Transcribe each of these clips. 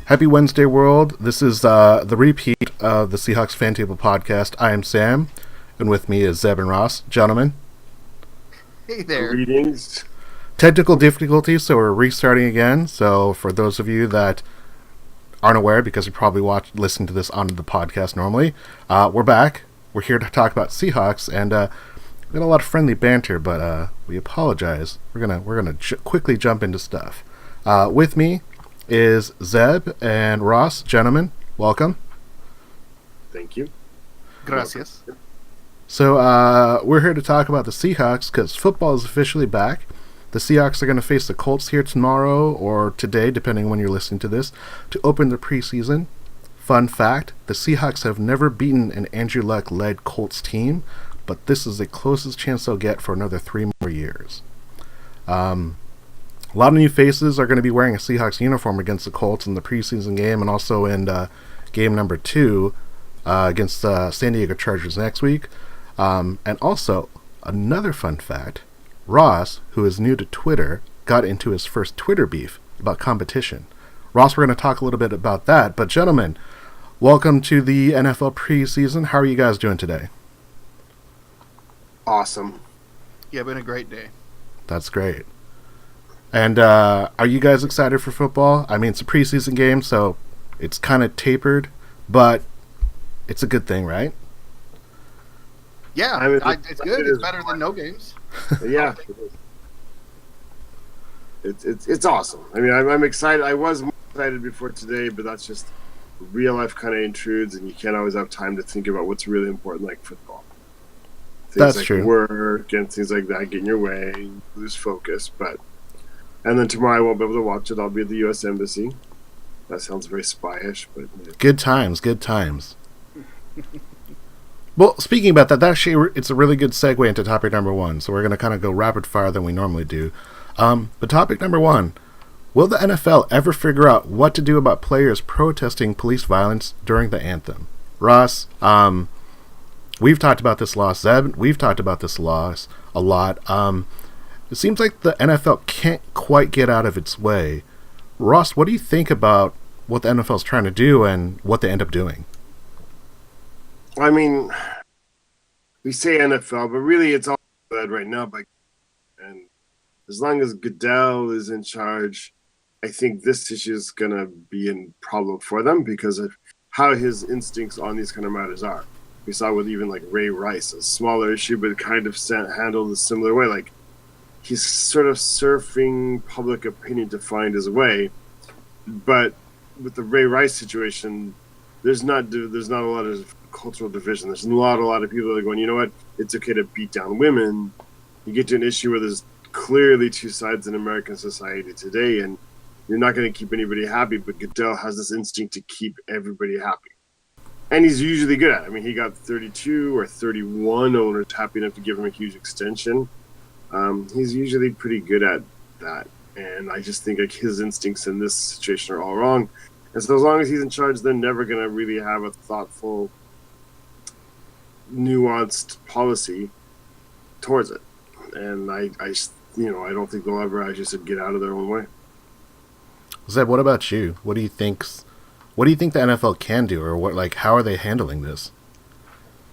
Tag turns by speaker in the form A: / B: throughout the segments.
A: Happy Wednesday, world. This is the repeat of the Seahawks Fan Table podcast. I am Sam, and with me is Zeb and Ross. Gentlemen.
B: Hey there.
C: Greetings.
A: Technical difficulties, so we're restarting again. So for those of you that aren't aware, because you probably listen to this on the podcast normally, we're back. We're here to talk about Seahawks, and we got a lot of friendly banter, but we apologize. We're gonna quickly jump into stuff. With me is Zeb and Ross. Gentlemen, welcome.
C: Thank you.
B: Gracias.
A: So we're here to talk about the Seahawks because football is officially back. The Seahawks are going to face the Colts here tomorrow or today, depending on when you're listening to this, to open the preseason. Fun fact, the Seahawks have never beaten an Andrew Luck-led Colts team, but this is the closest chance they'll get for another 3 more years. A lot of new faces are going to be wearing a Seahawks uniform against the Colts in the preseason game and also in game number 2 against the San Diego Chargers next week. And also, another fun fact, Ross, who is new to Twitter, got into his first Twitter beef about competition. Ross, we're going to talk a little bit about that. But gentlemen, welcome to the NFL preseason. How are you guys doing today?
C: Awesome.
B: Yeah, been a great day.
A: That's great. And are you guys excited for football? I mean, it's a preseason game, so it's kind of tapered, but it's a good thing, right?
B: Yeah,
C: I mean,
B: it's good. It's better than no games.
C: Yeah. It's awesome. I mean, I'm excited. I was more excited before today, but that's just real life kind of intrudes, and you can't always have time to think about what's really important, like football. Things
A: That's
C: like
A: true.
C: Work and things like that get in your way, you lose focus. And then tomorrow I won't be able to watch it. I'll be at the U.S. Embassy. That sounds very spyish, but
A: Good times, good times. Well, speaking about that actually, it's a really good segue into topic number 1. So we're going to kind of go rapid fire than we normally do. But topic number 1, will the NFL ever figure out what to do about players protesting police violence during the anthem? Ross, we've talked about this loss. Zeb, we've talked about this loss a lot. It seems like the NFL can't quite get out of its way. Ross, what do you think about what the NFL is trying to do and what they end up doing?
C: I mean, we say NFL, but really it's all led right now and as long as Goodell is in charge, I think this issue is going to be a problem for them because of how his instincts on these kind of matters are. We saw with even like Ray Rice, a smaller issue, but kind of handled a similar way. Like he's sort of surfing public opinion to find his way. But with the Ray Rice situation, there's not a lot of cultural division. There's not a lot of people that are going, you know what, it's okay to beat down women. You get to an issue where there's clearly two sides in American society today, and you're not going to keep anybody happy, but Goodell has this instinct to keep everybody happy. And he's usually good at it. I mean, he got 32 or 31 owners happy enough to give him a huge extension. He's usually pretty good at that. And I just think like his instincts in this situation are all wrong. And so as long as he's in charge, they're never going to really have a thoughtful, nuanced policy towards it. And I don't think they'll ever actually get out of their own way.
A: Zeb, what about you? What do you think the NFL can do, or how are they handling this?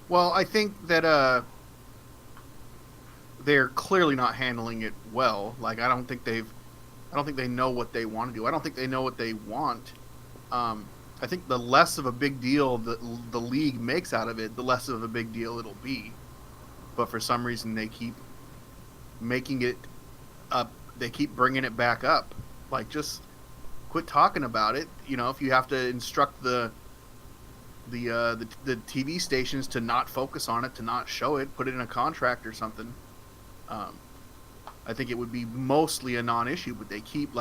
B: Well, I think that they're clearly not handling it well. Like I don't think they know what they want to do. I don't think they know what they want. I think the less of a big deal that the league makes out of it, the less of a big deal it'll be. But for some reason, they keep making it up. They keep bringing it back up. Like, just quit talking about it. You know, if you have to instruct the TV stations to not focus on it, to not show it, put it in a contract or something. I think it would be mostly a non-issue, but they keep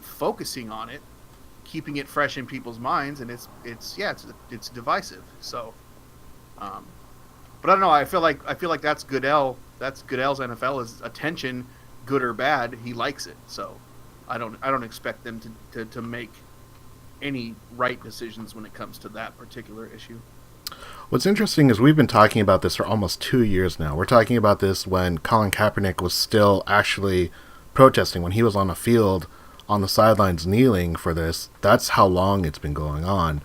B: focusing on it, keeping it fresh in people's minds, and it's divisive. So, but I don't know. I feel like that's Goodell. That's Goodell's NFL is attention, good or bad. He likes it. So, I don't expect them to make any right decisions when it comes to that particular issue.
A: What's interesting is we've been talking about this for almost 2 years now. We're talking about this when Colin Kaepernick was still actually protesting, when he was on the field on the sidelines kneeling for this. That's how long it's been going on.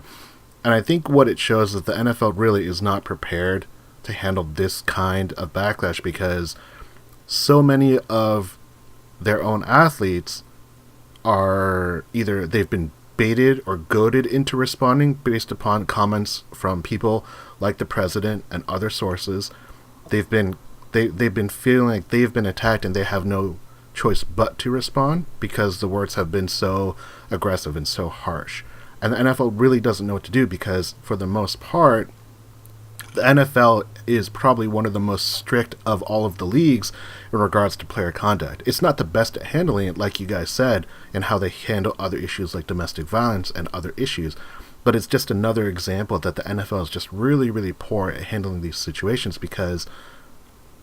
A: And I think what it shows is the NFL really is not prepared to handle this kind of backlash, because so many of their own athletes are either they've been baited or goaded into responding based upon comments from people like the president and other sources. They've been feeling like they've been attacked, and they have no choice but to respond because the words have been so aggressive and so harsh. And the NFL really doesn't know what to do, because for the most part, the NFL is probably one of the most strict of all of the leagues in regards to player conduct. It's not the best at handling it, like you guys said, and how they handle other issues like domestic violence and other issues. But it's just another example that the NFL is just really, really poor at handling these situations, because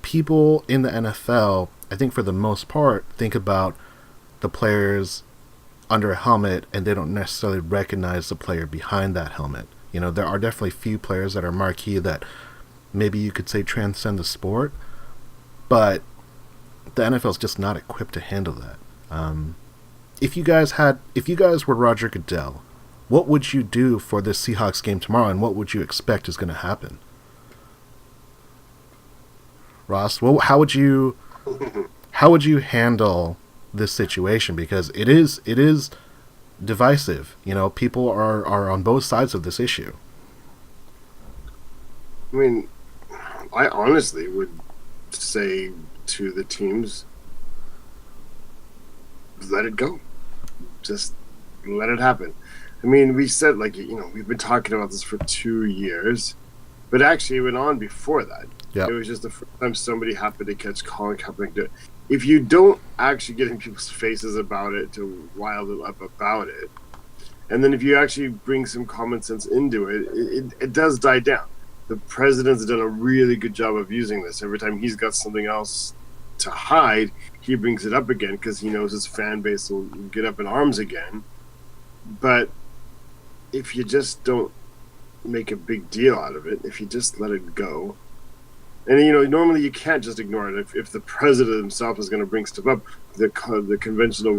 A: people in the NFL, I think for the most part, think about the players under a helmet, and they don't necessarily recognize the player behind that helmet. You know, there are definitely few players that are marquee that maybe you could say transcend the sport, but the NFL is just not equipped to handle that. If you guys were Roger Goodell, what would you do for this Seahawks game tomorrow, and what would you expect is going to happen? Ross, well, how would you handle this situation? Because it is divisive. You know, people are on both sides of this issue.
C: I mean, I honestly would say to the teams, let it go. Just let it happen. I mean, we said, like, you know, we've been talking about this for 2 years, but actually it went on before that.
A: Yep.
C: It was just the first time somebody happened to catch Colin Kaepernick. If you don't actually get in people's faces about it, to rile them up about it, and then if you actually bring some common sense into it, it does die down. The president's done a really good job of using this. Every time he's got something else to hide, he brings it up again because he knows his fan base will get up in arms again. But if you just don't make a big deal out of it, if you just let it go, and, you know, normally you can't just ignore it. If the president himself is going to bring stuff up, the conventional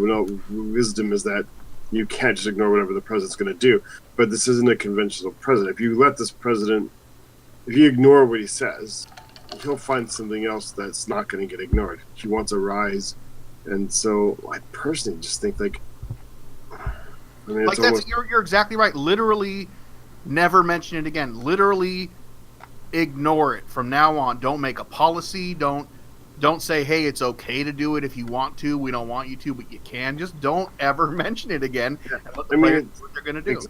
C: wisdom is that you can't just ignore whatever the president's going to do. But this isn't a conventional president. If you let this president, if you ignore what he says, he'll find something else that's not going to get ignored. He wants a rise. And so I personally just think, like, I mean,
B: like, that's you're exactly right. Literally never mention it again. Literally ignore it from now on. Don't make a policy. Don't say, hey, it's okay to do it if you want to. We don't want you to, but you can. Just don't ever mention it again. Yeah. And let the players do what they're going to do.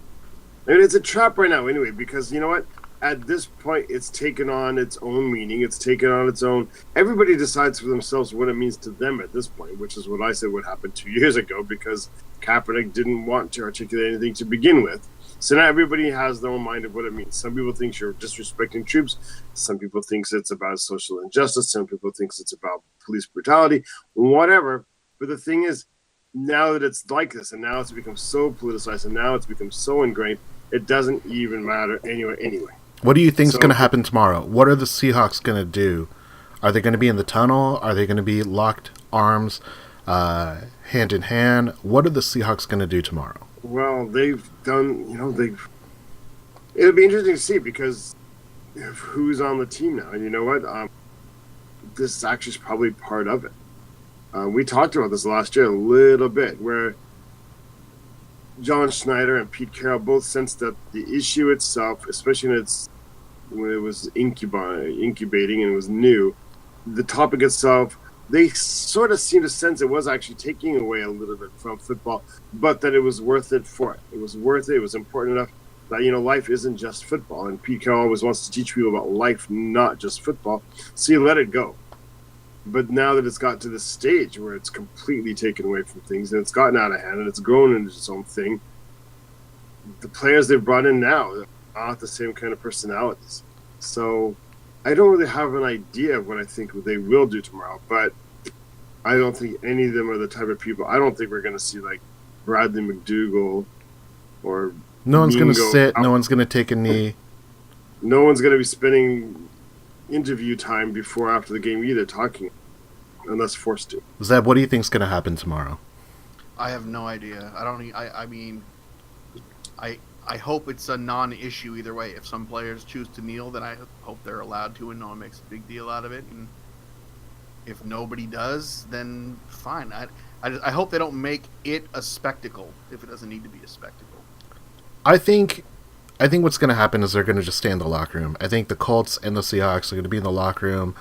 C: I mean, it's a trap right now anyway, because you know what? At this point, it's taken on its own meaning. It's taken on its own. Everybody decides for themselves what it means to them at this point, which is what I said would happen 2 years ago, because Kaepernick didn't want to articulate anything to begin with. So now everybody has their own mind of what it means. Some people think you're disrespecting troops. Some people think it's about social injustice. Some people think it's about police brutality, whatever. But the thing is, now that it's like this, and now it's become so politicized, and now it's become so ingrained, it doesn't even matter anyway.
A: What do you think is going to happen tomorrow? What are the Seahawks going to do? Are they going to be in the tunnel? Are they going to be locked arms, hand in hand? What are the Seahawks going to do tomorrow?
C: Well, they've done, you know, it'll be interesting to see, because of who's on the team now. And you know what? This is actually probably part of it. We talked about this last year a little bit, where John Schneider and Pete Carroll both sensed that the issue itself, especially when it was incubating and it was new, the topic itself, they sort of seemed to sense it was actually taking away a little bit from football, but that it was worth it for it. It was worth it. It was important enough that, you know, life isn't just football. And Pete Carroll always wants to teach people about life, not just football. So you let it go. But now that it's got to this stage where it's completely taken away from things, and it's gotten out of hand, and it's grown into its own thing, the players they've brought in now are not the same kind of personalities. So I don't really have an idea of what I think they will do tomorrow, but I don't think any of them are the type of people. I don't think we're going to see, like, Bradley McDougall or
A: no one's going to sit. No one's going to take a knee.
C: No one's going to be spending interview time before after the game either talking, unless forced to.
A: Zeb, what do you think is going to happen tomorrow?
B: I have no idea. I don't. I mean, I hope it's a non-issue either way. If some players choose to kneel, then I hope they're allowed to, and no one makes a big deal out of it. And if nobody does, then fine. I hope they don't make it a spectacle if it doesn't need to be a spectacle.
A: I think what's going to happen is they're going to just stay in the locker room. I think the Colts and the Seahawks are going to be in the locker room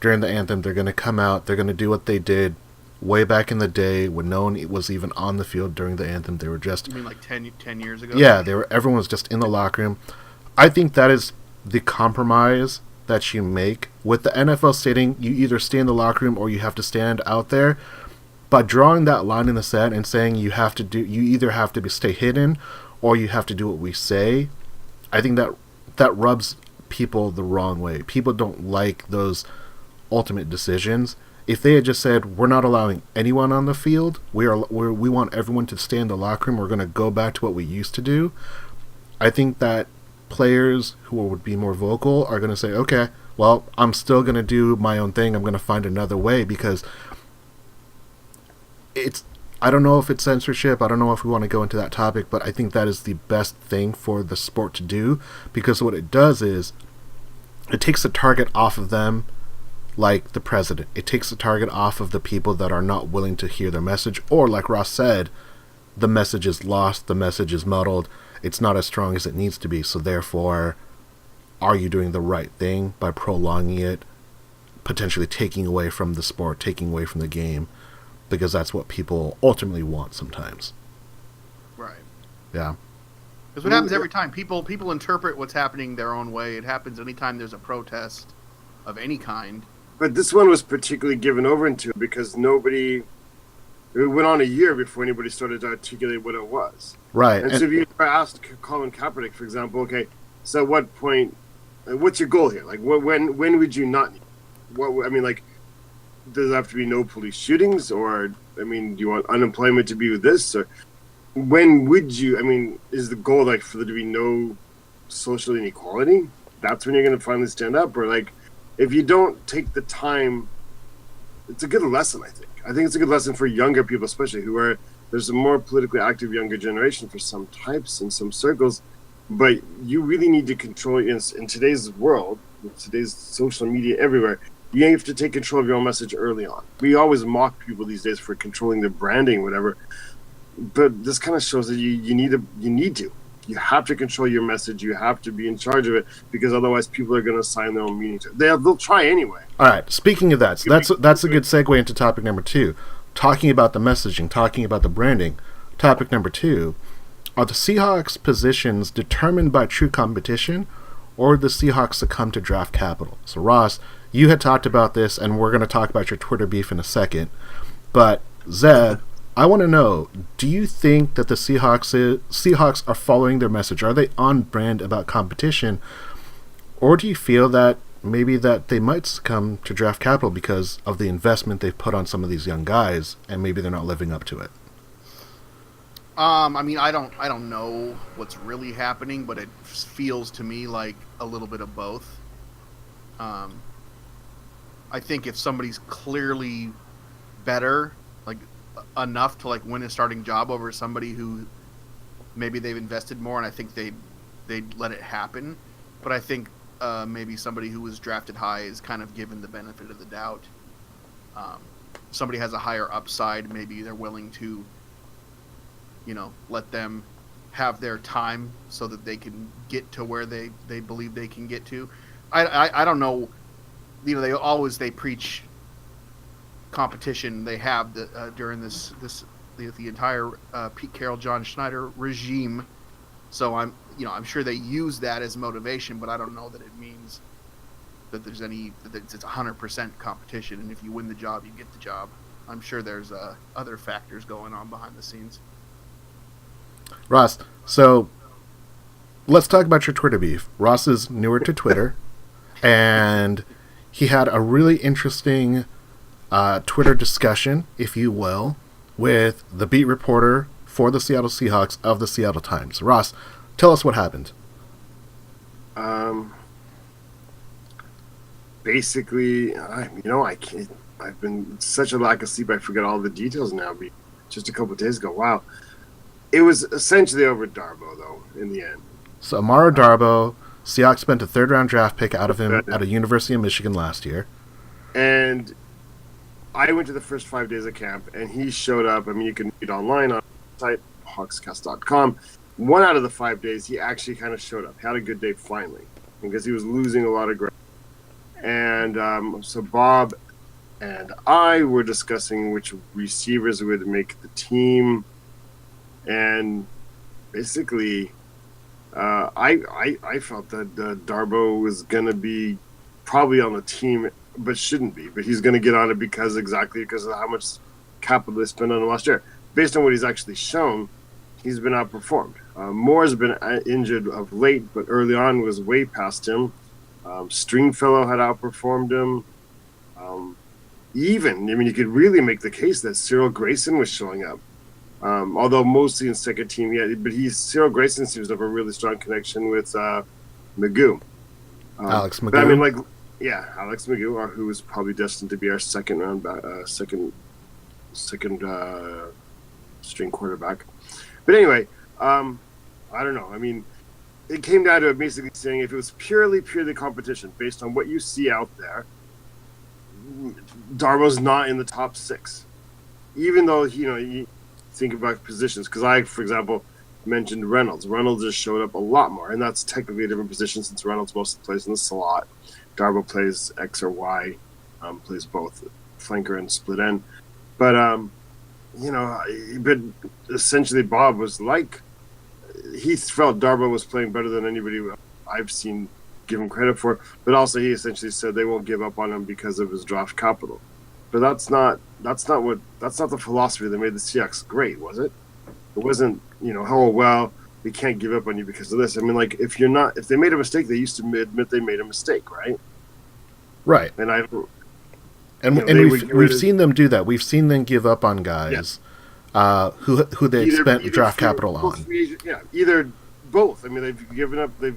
A: during the anthem. They're going to come out. They're going to do what they did way back in the day when no one was even on the field during the anthem. They were just...
B: You mean like 10 years ago?
A: Yeah, everyone was just in the locker room. I think that is the compromise that you make. With the NFL stating you either stay in the locker room or you have to stand out there, by drawing that line in the sand and saying you either have to stay hidden or you have to do what we say, I think that rubs people the wrong way. People don't like those ultimate decisions. If they had just said, we're not allowing anyone on the field, we want everyone to stay in the locker room, we're going to go back to what we used to do, I think that players who would be more vocal are going to say, okay, well, I'm still going to do my own thing. I'm going to find another way, because I don't know if it's censorship. I don't know if we want to go into that topic, but I think that is the best thing for the sport to do, because what it does is it takes the target off of them, like the president. It takes the target off of the people that are not willing to hear their message, or like Ross said, the message is lost, the message is muddled, it's not as strong as it needs to be, so therefore, are you doing the right thing by prolonging it, potentially taking away from the sport, taking away from the game, because that's what people ultimately want sometimes.
B: Right.
A: Yeah.
B: Because what happens every time, people interpret what's happening their own way. It happens anytime there's a protest of any kind.
C: But this one was particularly given over into because it went on a year before anybody started to articulate what it was.
A: Right.
C: And so if you asked Colin Kaepernick, for example, okay, so at what point, what's your goal here? Like, when would you not need? Does it have to be no police shootings? Or, do you want unemployment to be with this? Or when would you, is the goal, like, for there to be no social inequality? That's when you're going to finally stand up? Or, like, if you don't take the time, it's a good lesson, I think. I think it's a good lesson for younger people, especially, there's a more politically active younger generation for some types in some circles, but you really need to control, in today's world, with today's social media everywhere, you have to take control of your own message early on. We always mock people these days for controlling their branding, whatever, but this kind of shows that you need to. You have to control your message. You have to be in charge of it, because otherwise people are going to assign their own meaning to it. They'll try anyway.
A: All right. Speaking of that, so that's a good segue into topic number 2. Talking about the messaging, talking about the branding. Topic number 2, are the Seahawks' positions determined by true competition, or the Seahawks succumb to draft capital? So Ross, you had talked about this, and we're going to talk about your Twitter beef in a second. Zeb, I want to know, do you think that the Seahawks are following their message? Are they on brand about competition? Or do you feel that maybe that they might succumb to draft capital because of the investment they've put on some of these young guys, and maybe they're not living up to it?
B: I don't know what's really happening, but it feels to me like a little bit of both. I think if somebody's clearly better, like enough to like win a starting job over somebody who maybe they've invested more, and I think they'd let it happen. But I think maybe somebody who was drafted high is kind of given the benefit of the doubt. Somebody has a higher upside, maybe they're willing to, let them have their time so that they can get to where they believe they can get to. I don't know. They preach competition. They have during the entire Pete Carroll, John Schneider regime. So I'm sure they use that as motivation, but I don't know that it means that it's 100% competition. And if you win the job, you get the job. I'm sure there's other factors going on behind the scenes.
A: Ross, so let's talk about your Twitter beef. Ross is newer to Twitter, and he had a really interesting Twitter discussion, if you will, with the beat reporter for the Seattle Seahawks of the Seattle Times. Ross, tell us what happened.
C: Basically, I can't. I've been such a lack of sleep. I forget all the details now. just a couple of days ago. Wow. It was essentially over Darbo, though, in the end.
A: So Amaro Darbo, Seahawks spent a third-round draft pick out of him at a University of Michigan last year.
C: And I went to the first 5 days of camp, and he showed up. I mean, you can read online on the site, hawkscast.com. 1 out of the 5 days, he actually kind of showed up. Had a good day finally, because he was losing a lot of ground. And so Bob and I were discussing which receivers would make the team. And basically, I felt that Darbo was going to be probably on the team, but shouldn't be. But he's going to get on it because of how much capital they spent on him last year. Based on what he's actually shown, he's been outperformed. Moore's been injured of late, but early on was way past him. Stringfellow had outperformed him. You could really make the case that Cyril Grayson was showing up. Although mostly in second team, but Cyril Grayson seems to have a really strong connection with Magoo.
A: Alex Magoo.
C: But I mean, Alex Magoo, who is probably destined to be our second string quarterback. But anyway, I don't know. I mean, it came down to basically saying if it was purely competition based on what you see out there, Darbo's not in the top 6, even though you think about positions. Because I, for example, mentioned Reynolds. Reynolds just showed up a lot more, and that's technically a different position since Reynolds mostly plays in the slot. Darbo plays X or Y, plays both flanker and split end. But but essentially Bob was like, he felt Darbo was playing better than anybody I've seen give him credit for, but also he essentially said they won't give up on him because of his draft capital. But that's not the philosophy that made the Seahawks great, was it? It wasn't, we can't give up on you because of this. I mean, like, if they made a mistake, they used to admit they made a mistake, right?
A: Right. And we've seen them do that. We've seen them give up on guys who they spent draft capital on.
C: Either both. I mean, they've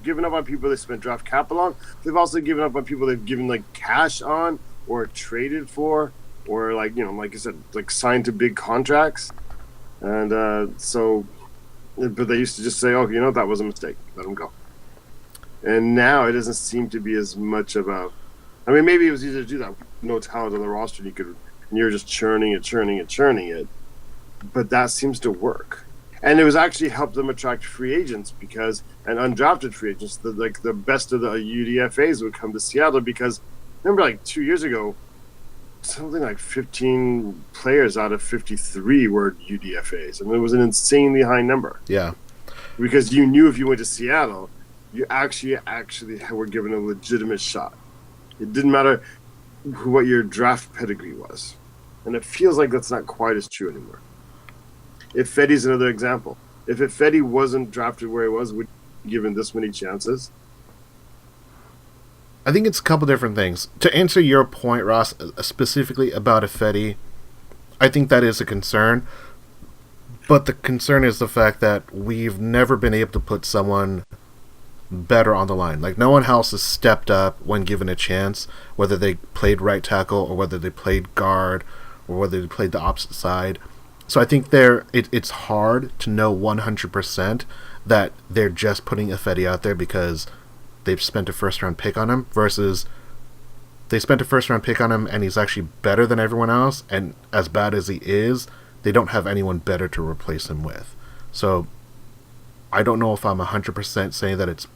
C: given up on people they spent draft capital on. They've also given up on people they've given cash on or traded for, or like I said, signed to big contracts. And but they used to just say, "Oh, that was a mistake. Let them go." And now it doesn't seem to be as much of a. I mean, maybe it was easier to do that. No talent on the roster, and you're just churning it. But that seems to work. And it was actually helped them attract free agents and undrafted free agents. The best of the UDFAs would come to Seattle because remember 2 years ago, something like 15 players out of 53 were UDFAs. I mean, it was an insanely high number.
A: Yeah.
C: Because you knew if you went to Seattle, you actually were given a legitimate shot. It didn't matter what your draft pedigree was. And it feels like that's not quite as true anymore. Ifedi's another example. If Ifedi wasn't drafted where he was, would he be given this many chances?
A: I think it's a couple different things. To answer your point, Ross, specifically about Ifedi, I think that is a concern. But the concern is the fact that we've never been able to put someone better on the line. Like, no one else has stepped up when given a chance, whether they played right tackle or whether they played guard or whether they played the opposite side. So I think it's hard to know 100% that they're just putting Ifedi out there because they've spent a first-round pick on him versus they spent a first-round pick on him and he's actually better than everyone else, and as bad as he is, they don't have anyone better to replace him with. So I don't know if I'm 100% saying that it's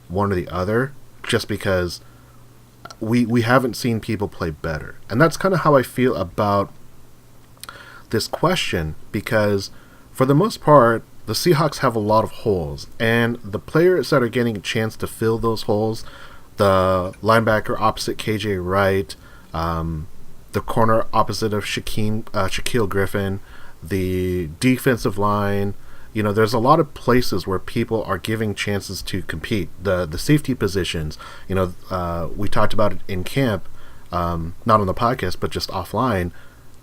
A: one or the other, just because we haven't seen people play better. And that's kind of how I feel about this question, because for the most part, the Seahawks have a lot of holes, and the players that are getting a chance to fill those holes, the linebacker opposite KJ Wright, the corner opposite of Shaquille Griffin, the defensive line, there's a lot of places where people are giving chances to compete. The safety positions, we talked about it in camp, not on the podcast, but just offline,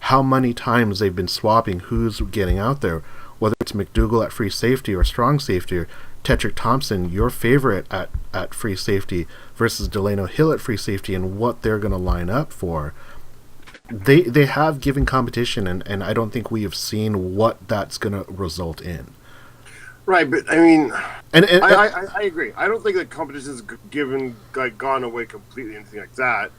A: how many times they've been swapping who's getting out there, whether it's McDougal at free safety or strong safety, or Tetrick Thompson, your favorite at free safety, versus Delano Hill at free safety, and what they're going to line up for. they have given competition, and I don't think we have seen what that's going to result in.
C: Right, but I mean,
A: and
C: I agree. I don't think that competition's gone away completely, anything like that.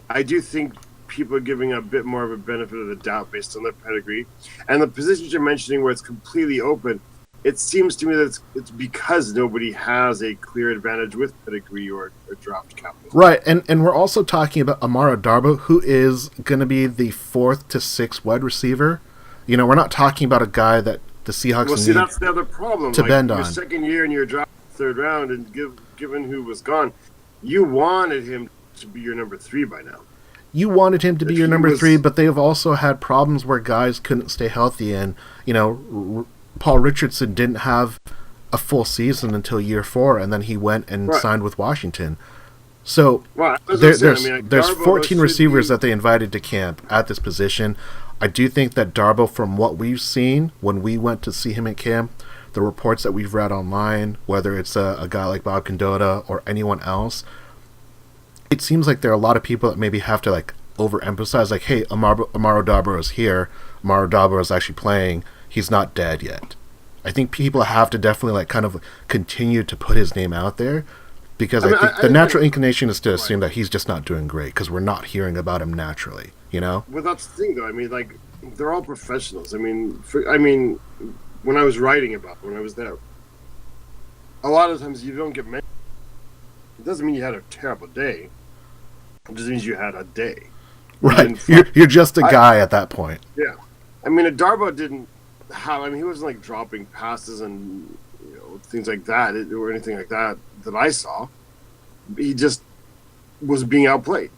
C: I do think people are giving a bit more of a benefit of the doubt based on their pedigree, and the positions you're mentioning where it's completely open. It seems to me that it's because nobody has a clear advantage with pedigree or draft capital.
A: Right, and we're also talking about Amara Darboh, who is going to be the 4th to 6th wide receiver. You know, we're not talking about a guy that the Seahawks need
C: that's the other problem.
A: to bend on.
C: Your second year in your draft, 3rd round, and given who was gone, you wanted him to be your number 3 by now.
A: You wanted him to be your number 3, but they've also had problems where guys couldn't stay healthy, and you know, Paul Richardson didn't have a full season until year 4, and then he went and signed with Washington. So there's 14 receivers that they invited to camp at this position. I do think that Darboh, from what we've seen when we went to see him at camp, the reports that we've read online, whether it's a guy like Bob Condotta or anyone else, it seems like there are a lot of people that maybe have to like overemphasize, like, hey, Amaro Darboh is here. Amaro Darboh is actually playing. He's not dead yet. I think people have to definitely like kind of continue to put his name out there, because I think the natural inclination is to assume that he's just not doing great because we're not hearing about him naturally, you know?
C: Well, that's the thing, though. I mean, like, they're all professionals. I mean, when I was writing about it, when I was there, a lot of times you don't get mentioned. It doesn't mean you had a terrible day. It just means you had a day.
A: Right. You're just a guy at that point.
C: Yeah. I mean, Darboh didn't have, I mean, he wasn't like dropping passes and, you know, things like that or anything like that I saw. He just was being outplayed.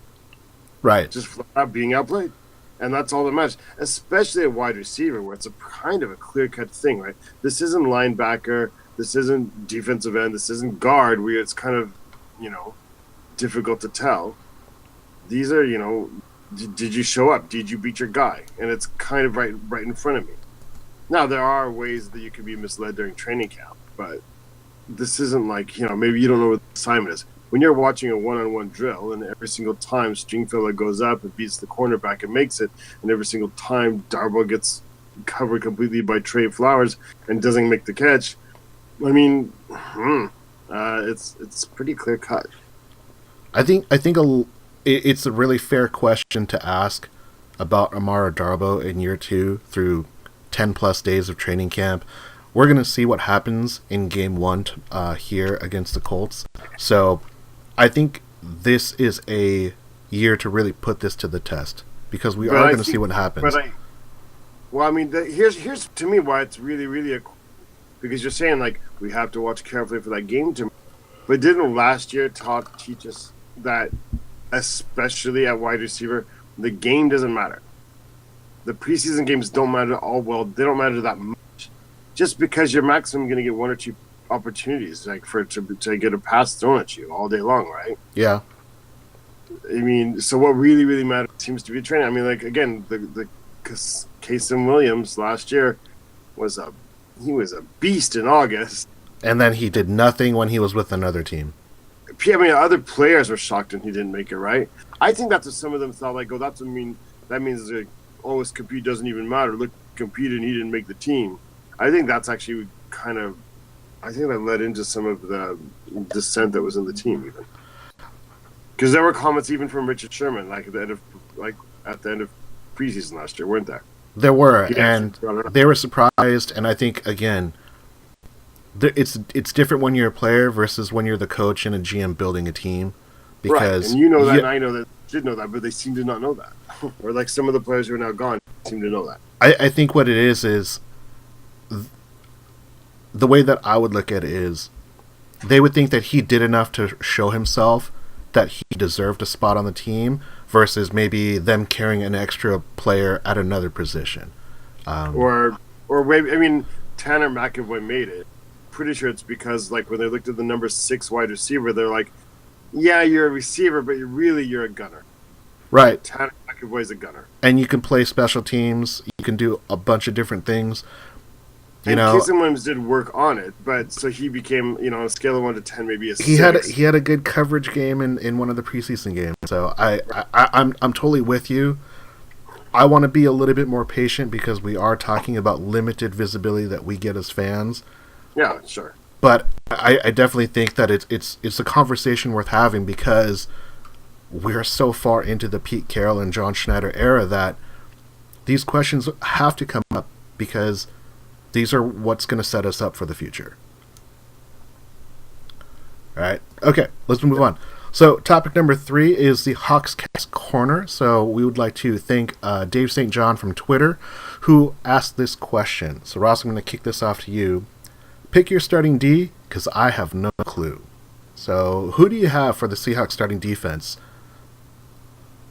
A: Right.
C: Just flat out being outplayed. And that's all that matters, especially a wide receiver where it's a kind of a clear-cut thing, right? This isn't linebacker. This isn't defensive end. This isn't guard where it's kind of, you know, difficult to tell. These are, you know, did you show up? Did you beat your guy? And it's kind of right in front of me. Now, there are ways that you can be misled during training camp, but this isn't like, you know, maybe you don't know what the assignment is. When you're watching a one-on-one drill and every single time Stringfellow goes up and beats the cornerback and makes it, and every single time Darboh gets covered completely by Trey Flowers and doesn't make the catch, I mean, it's pretty clear cut.
A: I think it's a really fair question to ask about Amara Darboh in year 2 through 10 plus days of training camp. We're going to see what happens in game 1 here against the Colts. So I think this is a year to really put this to the test, because we are going to see what happens.
C: Here's to me why it's really, really because you're saying like we have to watch carefully for that game but didn't last year teach us that, especially at wide receiver, the game doesn't matter. The preseason games don't matter at all. Well, they don't matter that much. Just because you're maximum going to get 1 or 2 opportunities, like to get a pass thrown at you all day long, right?
A: Yeah.
C: I mean, so what really, really matters seems to be training. I mean, like, again, the Casey Williams last year was a beast in August.
A: And then he did nothing when he was with another team.
C: I mean, other players were shocked when he didn't make it, right? I think that's what some of them thought, like, oh, that means like, oh, his compete doesn't even matter. Look, competed and he didn't make the team. I think that's actually I think that led into some of the dissent that was in the team, even. Because there were comments even from Richard Sherman, like at the end of preseason last year, weren't there?
A: There were, and they were surprised. And I think, again, it's different when you're a player versus when you're the coach and a GM building a team. Because
C: right, and you know that, and I know that, did know that, but they seem to not know that. Or like some of the players who are now gone seem to know that.
A: I think what it is the way that I would look at it is they would think that he did enough to show himself that he deserved a spot on the team versus maybe them carrying an extra player at another position.
C: Or maybe, I mean, Tanner McAvoy made it. Pretty sure it's because, like, when they looked at the number 6 wide receiver, they're like, yeah, you're a receiver, but you're a gunner.
A: Right.
C: Tanner McAvoy's a gunner.
A: And you can play special teams. You can do a bunch of different things.
C: Casey Williams did work on it, but so he became, on a scale of 1 to 10, maybe a 6.
A: He had a good coverage game in one of the preseason games. So I'm totally with you. I want to be a little bit more patient because we are talking about limited visibility that we get as fans.
C: Yeah, sure.
A: But I definitely think that it's a conversation worth having because we're so far into the Pete Carroll and John Schneider era that these questions have to come up because these are what's going to set us up for the future. All right. Okay, let's move on. So topic number 3 is the Hawkscast Corner. So we would like to thank Dave St. John from Twitter who asked this question. So Ross, I'm going to kick this off to you. Pick your starting D because I have no clue. So who do you have for the Seahawks starting defense?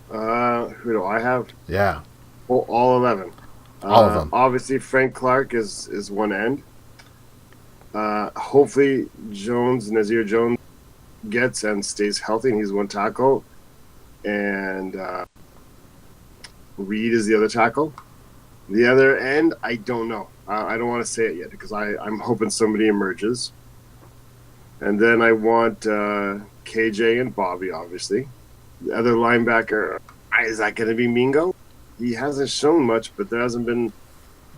C: Who do I have?
A: Yeah.
C: Well, all 11.
A: All of them.
C: Obviously, Frank Clark is one end. Hopefully, Nazir Jones gets and stays healthy, and he's one tackle. And Reed is the other tackle. The other end, I don't know. I don't want to say it yet because I'm hoping somebody emerges. And then I want KJ and Bobby, obviously. The other linebacker, is that going to be Mingo? He hasn't shown much, but there hasn't been.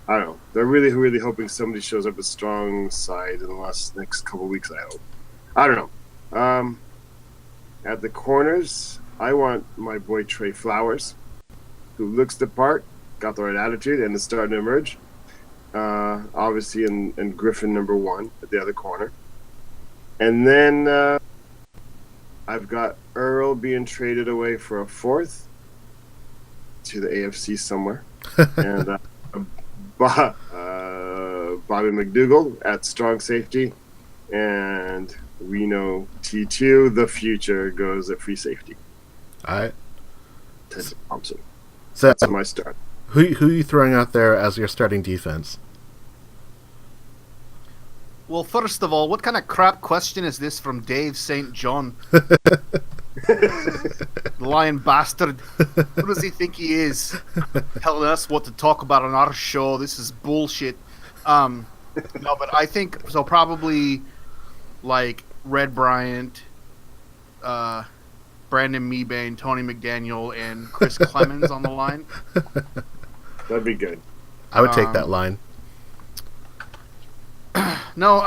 C: I don't know. They're really, really hoping somebody shows up a strong side in the next couple of weeks. I hope. I don't know. At the corners, I want my boy Trey Flowers, who looks the part, got the right attitude, and is starting to emerge. Obviously, in Griffin number 1 at the other corner, and then I've got Earl being traded away for a 4th to the AFC somewhere, and Bobby McDougall at strong safety, and we know T2, the future, goes at free safety.
A: All right.
C: Ted Thompson.
A: So
C: That's my start.
A: Who are you throwing out there as your starting defense?
B: Well, first of all, what kind of crap question is this from Dave St. John? Lying bastard. Who does he think he is? Telling us what to talk about on our show. This is bullshit. No, but I think, so probably like Red Bryant, Brandon Meebane, Tony McDaniel, and Chris Clemens on the line.
C: That'd be good.
A: I would take that line.
B: No,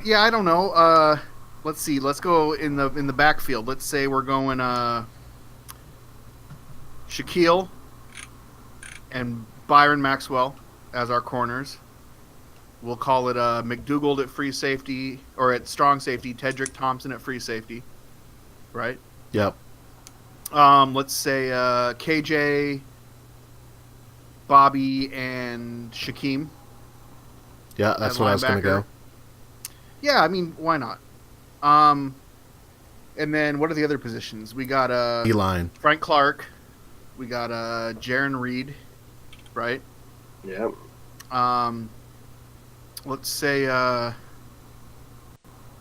B: yeah, I don't know. Let's see. Let's go in the backfield. Let's say we're going Shaquille and Byron Maxwell as our corners. We'll call it McDougall at free safety, or at strong safety, Tedrick Thompson at free safety. Right?
A: Yep.
B: Let's say KJ, Bobby, and Shaquem.
A: Yeah, that's what I was going to go.
B: Yeah, I mean, why not? And then what are the other positions? We got
A: D-line.
B: Frank Clark. We got Jaron Reed, right?
C: Yeah.
B: Let's say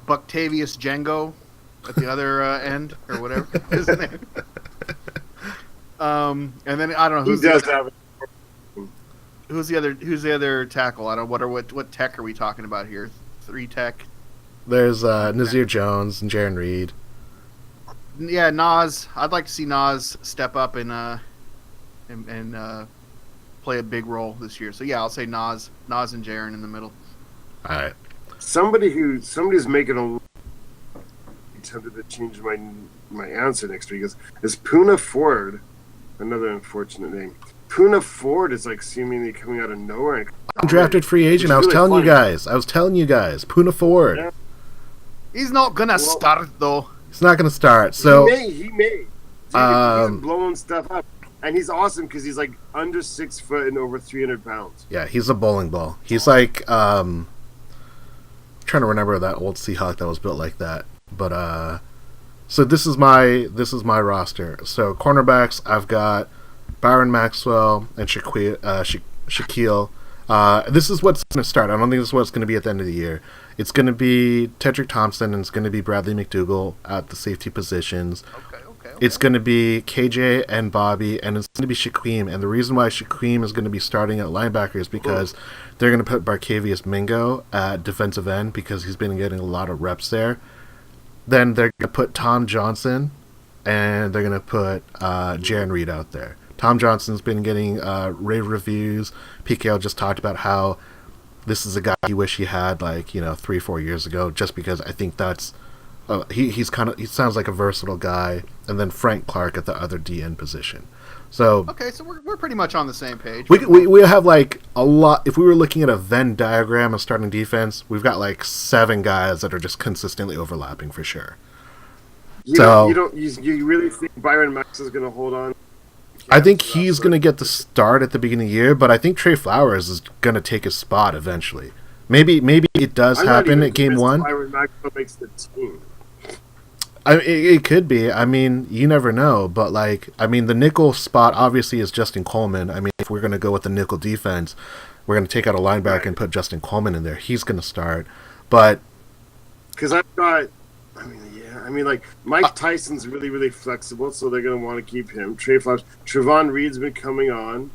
B: Buctavius Django at the other end, or whatever his name. And then I don't know
C: He does have it.
B: who's the other tackle? I don't know what tech are we talking about here? 3 tech.
A: There's Nazir Jones and Jaron Reed.
B: Yeah, Nas. I'd like to see Nas step up and play a big role this year. So yeah, I'll say Nas and Jaron in the middle.
A: All right.
C: Somebody's making a tempted to change my answer next week. Is Puna Ford, another unfortunate name. Puna Ford is like seemingly coming out of nowhere.
A: Undrafted free agent. I was telling you guys. Puna Ford.
C: Yeah.
B: He's not gonna start though.
A: He's not going to start. So
C: he may. Dude, he's blowing stuff up, and he's awesome because he's like under 6 foot and over 300 pounds.
A: yeah, he's a bowling ball. He's like trying to remember that old Seahawk that was built like that. But so this is my roster. So cornerbacks, I've got Byron Maxwell and Shaquille. This is what's going to start. I don't think this is what's going to be at the end of the year. It's going to be Tedrick Thompson and it's going to be Bradley McDougall at the safety positions.
B: Okay.
A: It's going to be KJ and Bobby, and it's going to be Shaquem. And the reason why Shaquem is going to be starting at linebacker is because they're going to put Barkevius Mingo at defensive end because he's been getting a lot of reps there. Then they're going to put Tom Johnson, and they're going to put Jaron Reed out there. Tom Johnson's been getting rave reviews. PKL just talked about how this is a guy he wish he had 3-4 years ago, just because I think that's he sounds like a versatile guy. And then Frank Clark at the other DN position. So
B: okay, so we're pretty much on the same page.
A: We have a lot. If we were looking at a Venn diagram of starting defense, we've got 7 guys that are just consistently overlapping for sure.
C: You really think Byron Max is going to hold on?
A: I think he's going to get the start at the beginning of the year, but I think Trey Flowers is going to take his spot eventually. Maybe it does happen at game 1.
C: Byron Max makes the team.
A: It could be. I mean, you never know. But, the nickel spot obviously is Justin Coleman. I mean, if we're going to go with the nickel defense, we're going to take out a linebacker and put Justin Coleman in there. He's going to start. But...
C: Because I've got... Mike Tyson's really, really flexible, so they're going to want to keep him. Trey Flowers. Trevon Reed's been coming on.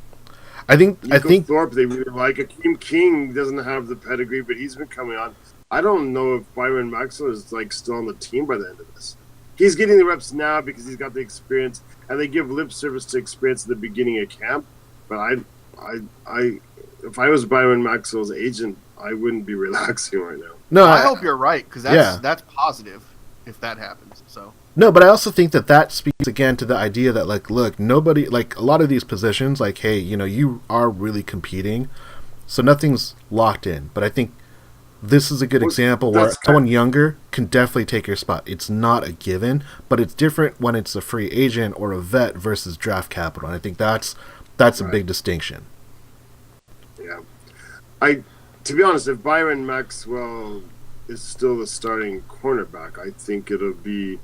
A: I think
C: Thorpe, they really like. Akeem King doesn't have the pedigree, but he's been coming on. I don't know if Byron Maxwell is, still on the team by the end of this. He's getting the reps now because he's got the experience, and they give lip service to experience at the beginning of camp. But if I was Byron Maxwell's agent, I wouldn't be relaxing right now.
A: No,
B: I hope you're right, because that's positive if that happens. So
A: no, but I also think that speaks again to the idea that look, nobody a lot of these positions, hey, you are really competing, so nothing's locked in. But I think this is a good example where someone younger can definitely take your spot. It's not a given, but it's different when it's a free agent or a vet versus draft capital. And I think that's a big distinction.
C: Yeah. To be honest, if Byron Maxwell is still the starting cornerback, I think it'll be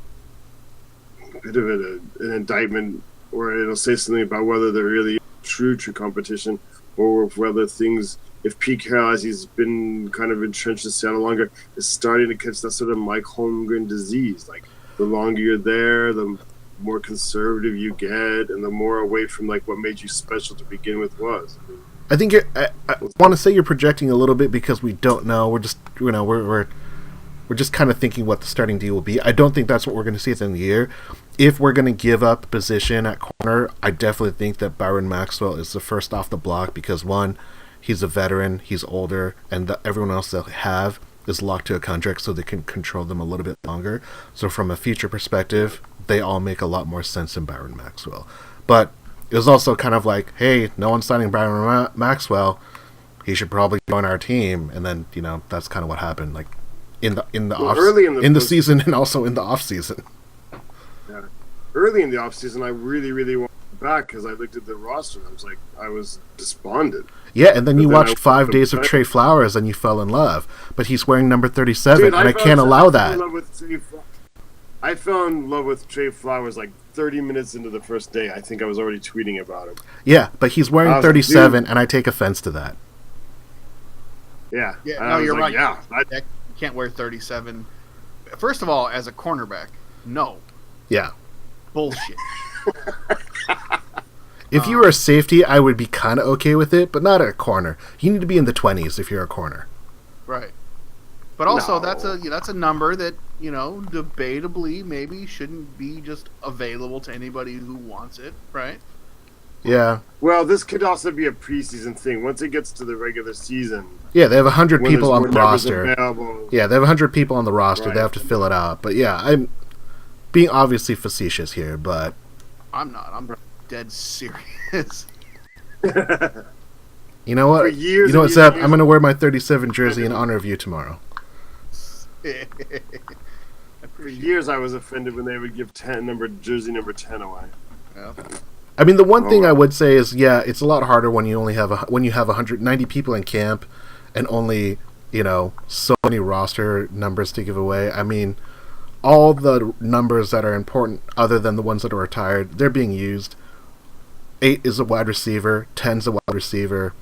C: a bit of an indictment, or it'll say something about whether they're really true competition, or whether if Pete Carroll, as he's been kind of entrenched in Seattle longer, is starting to catch that sort of Mike Holmgren disease. The longer you're there, the more conservative you get, and the more away from what made you special to begin with was.
A: I think I want to say you're projecting a little bit because we don't know. We're just we're just kind of thinking what the starting deal will be. I don't think that's what we're going to see at the end of the year. If we're going to give up position at corner, I definitely think that Byron Maxwell is the first off the block because, one, he's a veteran, he's older, and everyone else that have is locked to a contract so they can control them a little bit longer. So from a future perspective, they all make a lot more sense than Byron Maxwell. But it was also kind of hey, no one's signing Byron Maxwell. He should probably join our team. And then, that's kind of what happened. In the season and also in the off season.
C: Yeah, early in the off season, I really, really wanted him back because I looked at the roster and I was despondent.
A: Yeah, and then you watched 5 days of Trey Flowers and you fell in love. But he's wearing number 37, and I can't allow that.
C: I fell in love with Trey Flowers 30 minutes into the first day. I think I was already tweeting about him.
A: Yeah, but he's wearing 37, and I take offense to that.
C: Yeah.
B: No, you're right. Yeah, you can't wear 37. First of all, as a cornerback, no.
A: Yeah.
B: Bullshit.
A: If you were a safety, I would be kind of okay with it, but not at a corner. You need to be in the 20s if you're a corner.
B: Right. But also, that's a number that, debatably maybe shouldn't be just available to anybody who wants it, right?
A: Yeah.
C: Well, this could also be a preseason thing. Once it gets to the regular season...
A: Yeah, they have 100 people on the roster.
C: Available.
A: Yeah, they have 100 people on the roster.
C: Right.
A: They have to fill it out. But yeah, I'm being obviously facetious here, but...
B: I'm not. I'm dead serious.
A: You know what? You know what, Zeb? I'm going to wear my 37 jersey in honor of you tomorrow.
C: For years, I was offended when they would give jersey number 10 away.
B: Yeah.
A: I mean, the one thing I would say is, yeah, it's a lot harder when you only have when you have 190 people in camp and only so many roster numbers to give away. I mean, all the numbers that are important, other than the ones that are retired, they're being used. 8 is a wide receiver, 10's a wide receiver,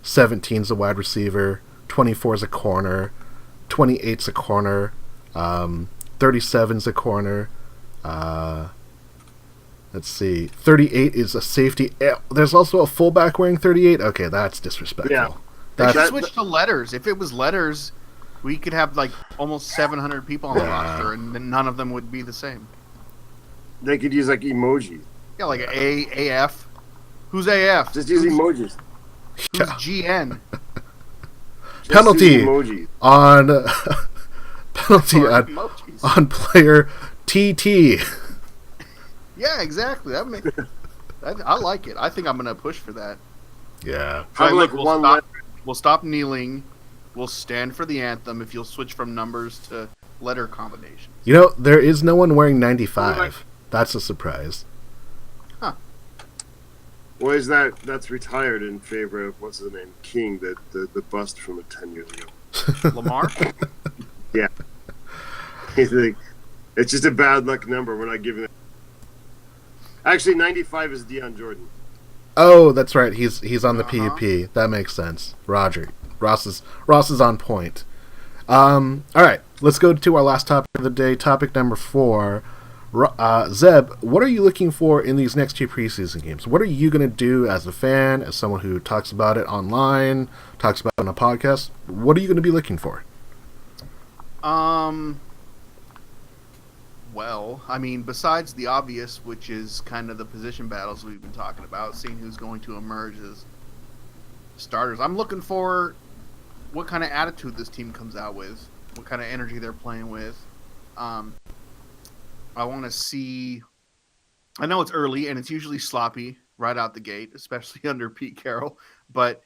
A: 17's a wide receiver, 24's a corner, 28's a corner, 37's a corner. Let's see. 38 is a safety. There's also a fullback wearing 38. Okay, that's disrespectful.
C: Yeah.
B: They should switch to letters. If it was letters, we could have almost 700 people on the roster, and none of them would be the same.
C: They could use emojis.
B: Yeah, like A, AF, Who's AF?
C: Just use emojis.
B: Who's GN?
C: Just
A: Penalty
C: use emojis.
A: on penalty
B: Or
A: on,
B: emojis.
A: on player TT.
B: Yeah, exactly. I like it. I think I'm gonna push for that.
A: Yeah.
C: Have
B: All right,
C: like
B: look,
C: one letter.
B: we'll stop kneeling. We'll stand for the anthem if you'll switch from numbers to letter combinations.
A: You know, there is no one wearing 95. That's a surprise.
C: Well, is that's retired in favor of what's his name, King, the bust from 10 years ago.
B: Lamar?
C: Yeah. He's like, it's just a bad luck number. We're not giving it. Actually, 95 is Deion Jordan.
A: Oh, that's right. He's on the
B: Uh-huh.
A: PUP. That makes sense. Roger. Ross is on point. All right, let's go to our last topic of the day. Topic number 4. Zeb, what are you looking for in these next 2 preseason games? What are you going to do as a fan, as someone who talks about it online, talks about it on a podcast? What are you going to be looking for?
B: Well, I mean, besides the obvious, which is kind of the position battles we've been talking about, seeing who's going to emerge as starters, I'm looking for what kind of attitude this team comes out with, what kind of energy they're playing with. I want to see. I know it's early and it's usually sloppy right out the gate, especially under Pete Carroll. But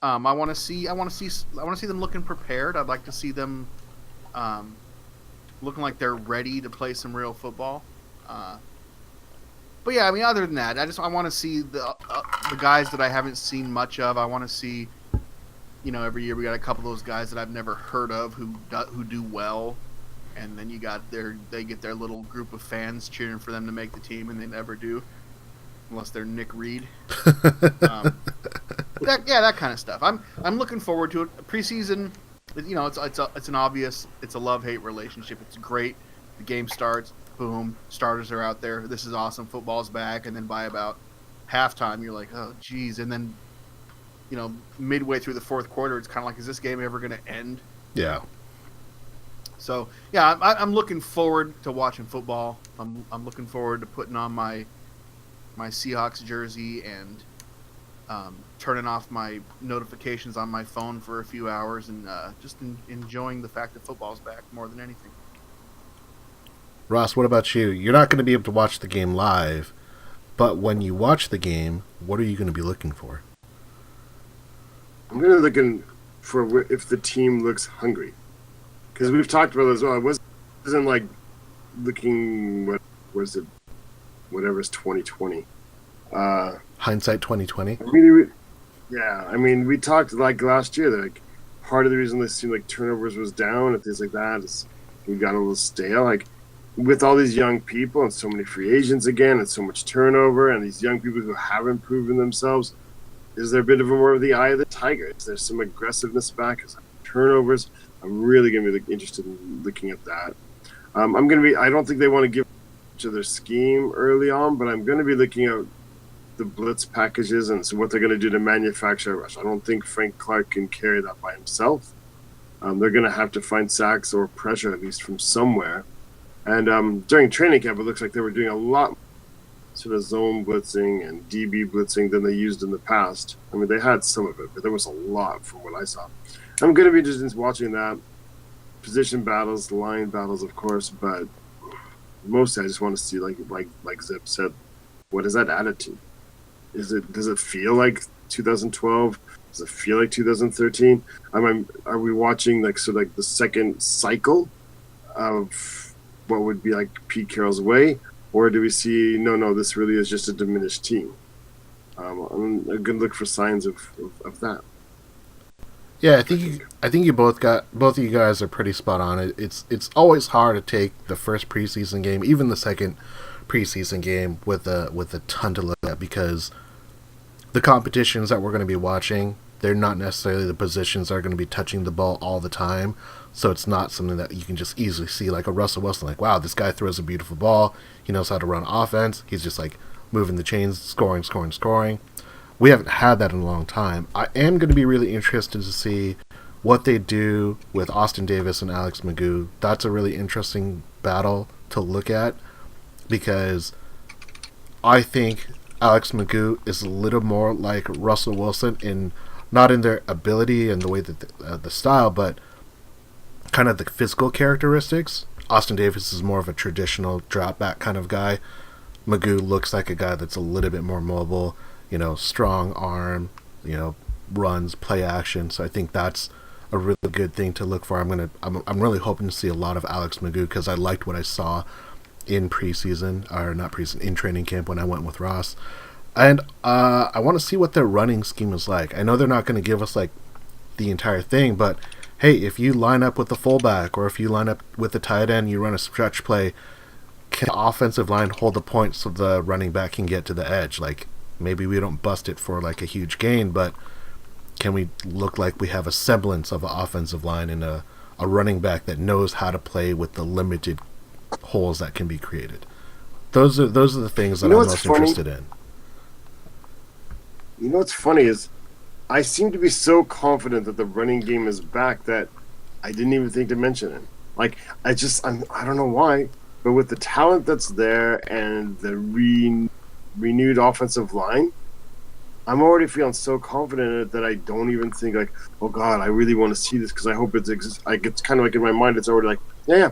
B: I want to see them looking prepared. I'd like to see them looking like they're ready to play some real football. But yeah, I mean, other than that, I want to see the guys that I haven't seen much of. I want to see, every year we got a couple of those guys that I've never heard of who do well. And then they get their little group of fans cheering for them to make the team, and they never do, unless they're Nick Reed. That kind of stuff. I'm looking forward to it. Preseason, it's an obvious, it's a love-hate relationship. It's great. The game starts, boom, starters are out there. This is awesome. Football's back, and then by about halftime, you're like, oh, geez. And then, midway through the fourth quarter, it's kind of like, is this game ever going to end?
A: Yeah.
B: So yeah, I'm looking forward to watching football. I'm looking forward to putting on my Seahawks jersey and turning off my notifications on my phone for a few hours and just enjoying the fact that football's back more than anything.
A: Ross, what about you? You're not going to be able to watch the game live, but when you watch the game, what are you going to be looking for?
C: I'm going to looking for if the team looks hungry. Because we've talked about it as well. It wasn't like looking, what was it, whatever's 2020.
A: Hindsight 2020?
C: I mean, we talked like last year that like, part of the reason this seemed like turnovers was down and things like that is we got a little stale. Like with all these young people and so many free agents again and so much turnover and these young people who haven't proven themselves, is there a bit of more of the eye of the tiger? Is there some aggressiveness back? Is there turnovers? I'm really going to be interested in looking at that. I don't think they want to give each other scheme early on, but I'm going to be looking at the blitz packages and so what they're going to do to manufacture a rush. I don't think Frank Clark can carry that by himself. They're going to have to find sacks or pressure at least from somewhere. And during training camp, it looks like they were doing a lot sort of zone blitzing and DB blitzing than they used in the past. I mean, they had some of it, but there was a lot from what I saw. I'm going to be interested in watching that. Position battles, line battles, of course, but mostly I just want to see, like Zip said, what is that attitude? Does it feel like 2012? Does it feel like 2013? Are we watching the second cycle of what would be like Pete Carroll's way, or do we see no? This really is just a diminished team. I'm going to look for signs of that.
A: Yeah, I think you both of you guys are pretty spot on. It's always hard to take the first preseason game, even the second preseason game, with a ton to look at because the competitions that we're going to be watching, they're not necessarily the positions that are going to be touching the ball all the time. So it's not something that you can just easily see like a Russell Wilson, like, wow, this guy throws a beautiful ball. He knows how to run offense. He's just like moving the chains, scoring. We haven't had that in a long time. I am going to be really interested to see what they do with Austin Davis and Alex Magoo. That's a really interesting battle to look at because I think Alex Magoo is a little more like Russell Wilson not in their ability and the way that the style, but kind of the physical characteristics. Austin Davis is more of a traditional drop back kind of guy. Magoo looks like a guy that's a little bit more mobile, strong arm, runs, play action. So I think that's a really good thing to look for. I'm really hoping to see a lot of Alex Magoo because I liked what I saw in preseason, or not preseason, in training camp when I went with Ross. And I want to see what their running scheme is like. I know they're not going to give us like the entire thing, but hey, if you line up with the fullback or if you line up with the tight end, you run a stretch play, can the offensive line hold the point so the running back can get to the edge? Like, maybe we don't bust it for like a huge gain, but can we look like we have a semblance of an offensive line and a running back that knows how to play with the limited holes that can be created? Those are the things that I'm most interested in.
C: You know what's funny is I seem to be so confident that the running game is back that I didn't even think to mention it. Like, I don't know why, but with the talent that's there and the renewed offensive line, I'm already feeling so confident in it that I don't even think like, oh God, I really want to see this because I hope it exists. Like, it's kind of like in my mind, it's already like, yeah,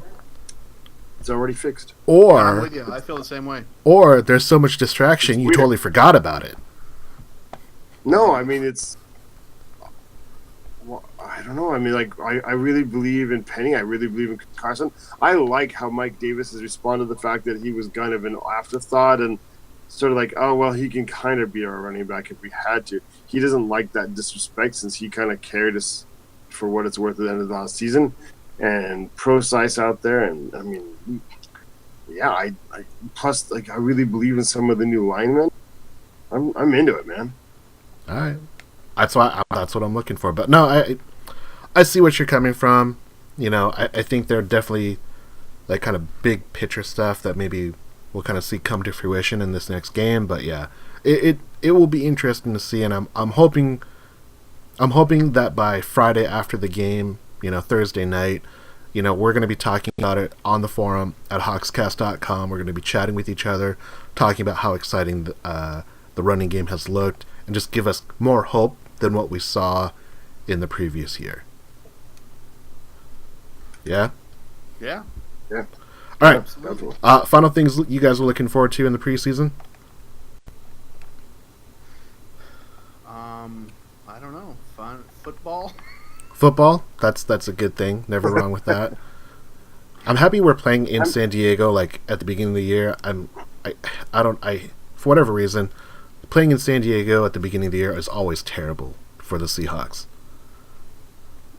C: it's already fixed.
A: Or
B: I'm with you. I feel the same way.
A: Or there's so much distraction you totally forgot about it.
C: No, I mean I don't know. I mean, like, I really believe in Penny. I really believe in Carson. I like how Mike Davis has responded to the fact that he was kind of an afterthought and sort of like, oh, well, he can kind of be our running back if we had to. He doesn't like that disrespect since he kind of carried us for what it's worth at the end of the last season. And Pro Size out there. And, I mean, yeah, I plus, like, I really believe in some of the new linemen. I'm into it, man.
A: All right. That's what I'm looking for. But no, I see what you're coming from. I think they're definitely like kind of big picture stuff that maybe we'll kind of see come to fruition in this next game. But yeah, it will be interesting to see, and I'm hoping that by Friday after the game, Thursday night, we're going to be talking about it on the forum at hawkscast.com. We're going to be chatting with each other, talking about how exciting the running game has looked, and just give us more hope than what we saw in the previous year. Yeah?
B: Yeah.
C: Yeah.
A: All right.
B: Absolutely.
A: Final things you guys are looking forward to in the preseason?
B: I don't know. Fun football.
A: Football? That's a good thing. Never wrong with that. I'm happy we're playing in San Diego. Like at the beginning of the year, for whatever reason, playing in San Diego at the beginning of the year is always terrible for the Seahawks.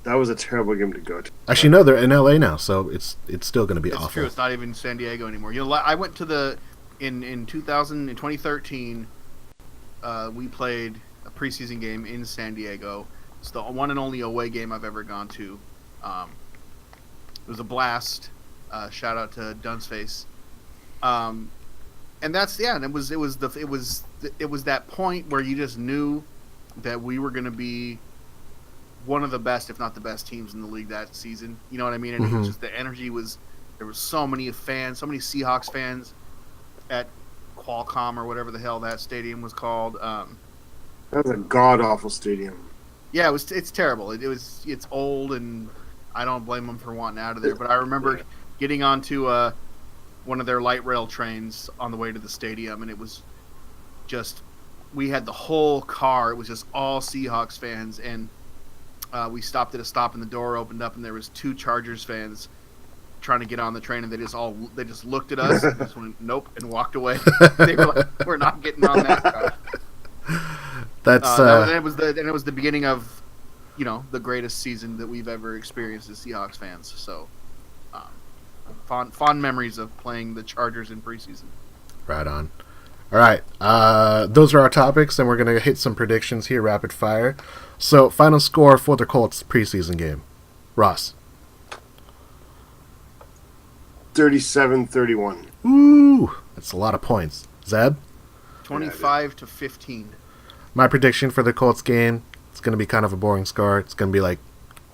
C: That was a terrible game to go to.
A: Actually, no, they're in LA now, so it's still going to be awful.
B: It's true. It's not even San Diego anymore. I went to in 2013. We played a preseason game in San Diego. It's the one and only away game I've ever gone to. It was a blast. Shout out to Dunceface. And that's and it was that point where you just knew that we were going to be one of the best, if not the best teams in the league that season. You know what I mean? And it was just the energy there was so many fans, so many Seahawks fans at Qualcomm or whatever the hell that stadium was called.
C: That was a god awful stadium.
B: Yeah, it's terrible. It's old, and I don't blame them for wanting out of there. But I remember getting onto one of their light rail trains on the way to the stadium, and it was just, we had the whole car. It was just all Seahawks fans, and we stopped at a stop, and the door opened up, and there was 2 Chargers fans trying to get on the train, and they just looked at us, and just went nope, and walked away. They were like, "We're not getting on that car." And it was the beginning of, the greatest season that we've ever experienced as Seahawks fans. So, fond memories of playing the Chargers in preseason.
A: Right on. All right, those are our topics, and we're going to hit some predictions here, rapid fire. So, final score for the Colts preseason game. Ross.
C: 37-31.
A: Ooh, that's a lot of points. Zeb?
B: 25-15.
A: My prediction for the Colts game, it's going to be kind of a boring score. It's going to be like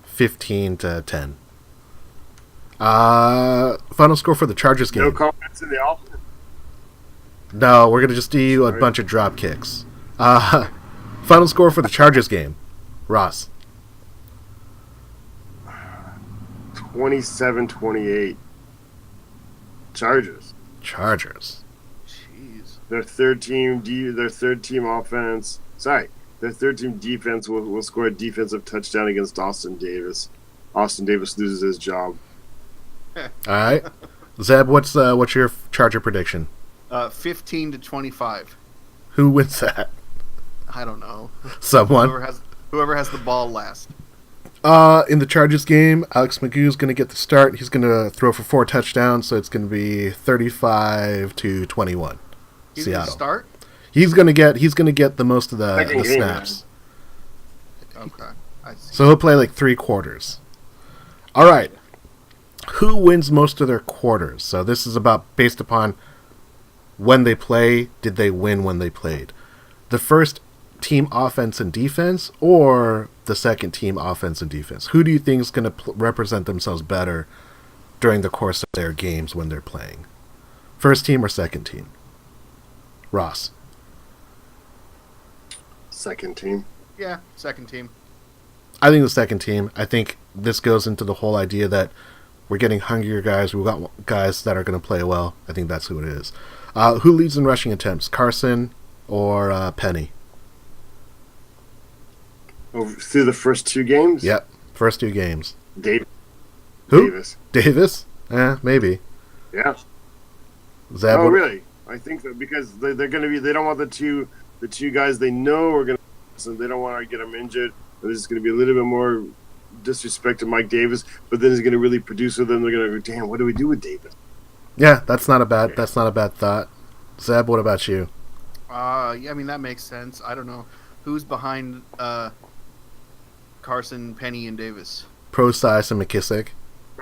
A: 15-10. Final score for the Chargers game.
C: No comments in the offense?
A: No, we're gonna just do a bunch of drop kicks. Final score for the Chargers game, Ross.
C: 27-28. Chargers.
B: Jeez.
C: Their third team offense. Sorry, their third team defense will score a defensive touchdown against Austin Davis. Austin Davis loses his job.
A: All right, Zeb, what's your Charger prediction?
B: 15-25.
A: Who wins that?
B: I don't know.
A: Someone.
B: Whoever has the ball last.
A: In the Chargers game, Alex Magoo's going to get the start. He's going to throw for 4 touchdowns, so it's going to be 35-21.
B: He's
A: Seattle.
B: Gonna start.
A: He's going to get the most of the snaps.
B: Okay, I see.
A: So he'll play like 3 quarters. All right. Who wins most of their quarters? So this is based upon when they play. Did they win when they played? The first team offense and defense, or the second team offense and defense? Who do you think is going to represent themselves better during the course of their games when they're playing? First team or second team? Ross.
C: Second team.
B: Yeah, second team.
A: I think the second team. I think this goes into the whole idea that we're getting hungrier guys. We've got guys that are going to play well. I think that's who it is. Who leads in rushing attempts? Carson or Penny?
C: Through the first 2 games?
A: Yep, first 2 games.
C: Who?
A: Davis? Maybe.
C: Yeah.
A: Zeb,
C: really? I think that because they're going to be, they don't want the two guys they know are going to, so they don't want to get them injured. There's just going to be a little bit more disrespect to Mike Davis, but then he's going to really produce with them. They're going to go, damn, what do we do with Davis?
A: Yeah, that's not a bad thought. Zeb, what about you?
B: Yeah, I mean that makes sense. I don't know who's behind Carson, Penny, and Davis.
A: Pro-Size and McKissick.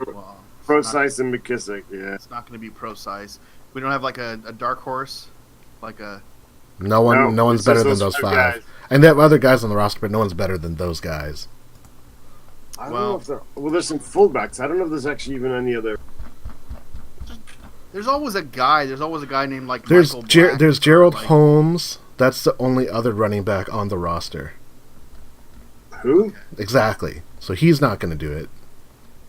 B: Well,
C: Pro-Size and McKissick, yeah.
B: It's not going to be Pro-Size. We don't have like a dark horse, like a.
A: No one's better than those 5 guys. And they have other guys on the roster, but no one's better than those guys.
C: I don't know if there's some fullbacks. I don't know if there's actually even any other.
B: There's always a guy. There's always a guy named like
A: There's
B: Michael Black.
A: There's Gerald Holmes. That's the only other running back on the roster.
C: Who?
A: Exactly. So he's not going to do it.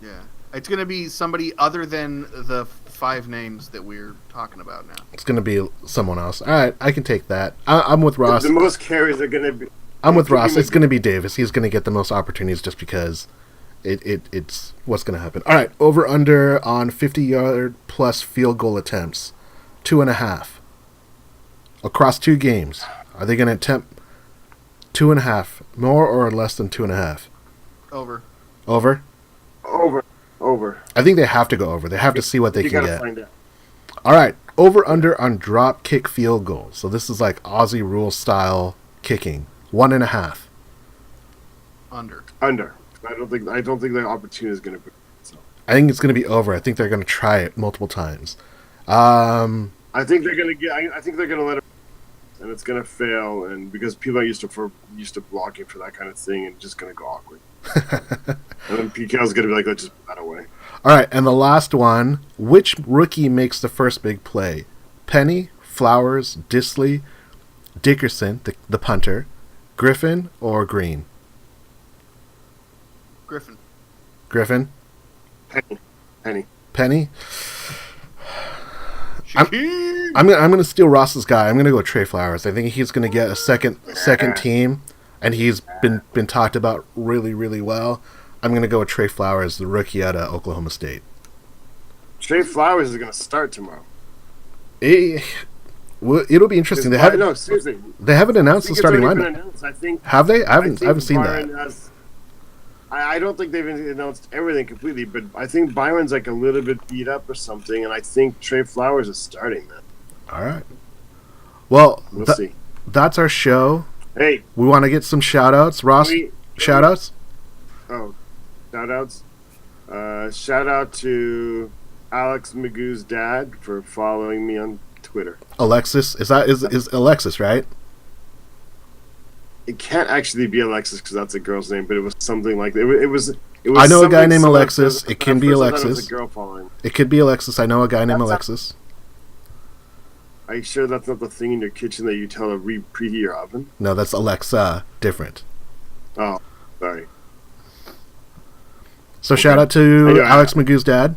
B: Yeah, it's going to be somebody other than the 5 names that we're talking about now.
A: It's going to be someone else. All right, I can take that. I'm with Ross.
C: The most carries are going to be.
A: I'm with Ross. It's going to be Davis. He's going to get the most opportunities just because it's what's going to happen. All right, over under on 50-yard plus field goal attempts, 2.5 across 2 games. Are they going to attempt 2.5 more or less than 2.5?
B: Over.
A: I think they have to go over. They have to see what they can get.
C: Find out.
A: All right, over under on drop kick field goals. So this is like Aussie rule style kicking. 1.5.
B: Under.
C: I don't think the opportunity is going to be. So.
A: I think it's going to be over. I think they're going to try it multiple times.
C: I think they're going to let it, and it's going to fail, and because people are used to blocking for that kind of thing, and it's just going to go awkward. And then PK's going to be like, let's just put that away.
A: All right, and the last one: which rookie makes the first big play? Penny, Flowers, Disley, Dickerson, the punter, Griffin, or Green? Griffin. Penny. I'm gonna steal Ross's guy. I'm gonna go Trey Flowers. I think he's gonna get a second team, and he's been talked about really, really well. I'm gonna go with Trey Flowers, the rookie out of Oklahoma State.
C: Trey Flowers is gonna start tomorrow.
A: It'll be interesting.
C: Seriously.
A: They haven't announced the starting lineup. Have they? I haven't seen that.
C: I don't think they've announced everything completely, but I think Byron's like a little bit beat up or something, and I think Trey Flowers is starting that.
A: All right. Well,
C: we'll see.
A: That's our show.
C: Hey.
A: We want to get some shout-outs. Ross, shout-outs?
C: Oh, shout-outs? Shout out to Alex Magoo's dad for following me on Twitter.
A: Alexis? Is Alexis, right?
C: It can't actually be Alexis because that's a girl's name, but it was something like it was.
A: I know a guy named Alexis. It can be Alexis.
C: It was a girl following.
A: It could be Alexis. I know a guy named Alexis.
C: Are you sure that's not the thing in your kitchen that you tell to preheat your oven?
A: No, that's Alexa different.
C: Oh, sorry.
A: So
C: Okay.
A: shout out to
C: Anyway,
A: Alex Magoo's dad.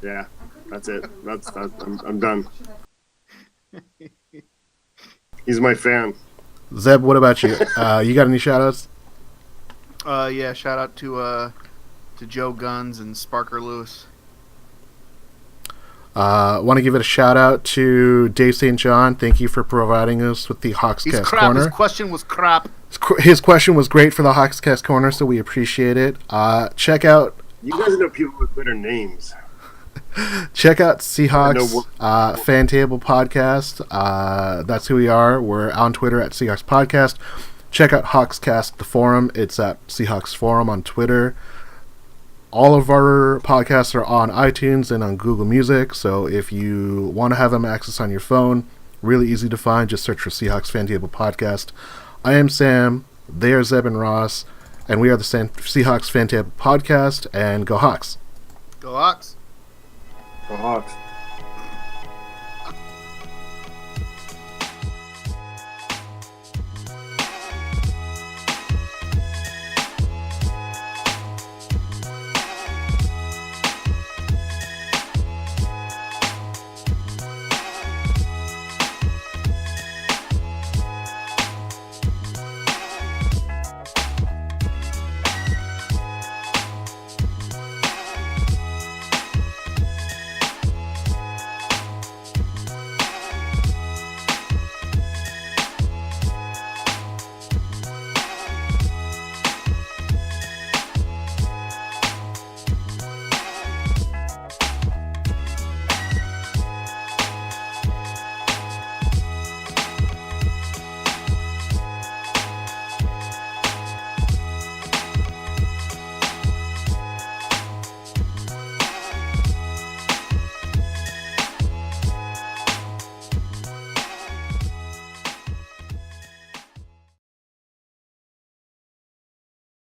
C: Yeah, that's it. I'm done. He's my fan.
A: Zeb, what about you? You got any shout outs?
B: Yeah, shout out to Joe Guns and Sparker Lewis.
A: Want to give it a shout out to Dave St. John. Thank you for providing us with the
B: He's
A: Hawkscast
B: crap.
A: Corner.
B: His question was crap.
A: His question was great for the Hawkscast Corner, so we appreciate it. Check out
C: You guys know people with better names.
A: Seahawks Fan Table Podcast. That's who we are. We're on Twitter at Seahawks Podcast. Check out Hawkscast, the forum. It's at Seahawks Forum on Twitter. All of our podcasts are on iTunes and on Google Music, so if you want to have them access on your phone, really easy to find. Just search for Seahawks Fan Table Podcast. I am Sam. They are Zeb and Ross, and we are the Seahawks Fan Table Podcast. And go Hawks!
B: Go Hawks.
C: The Hawks.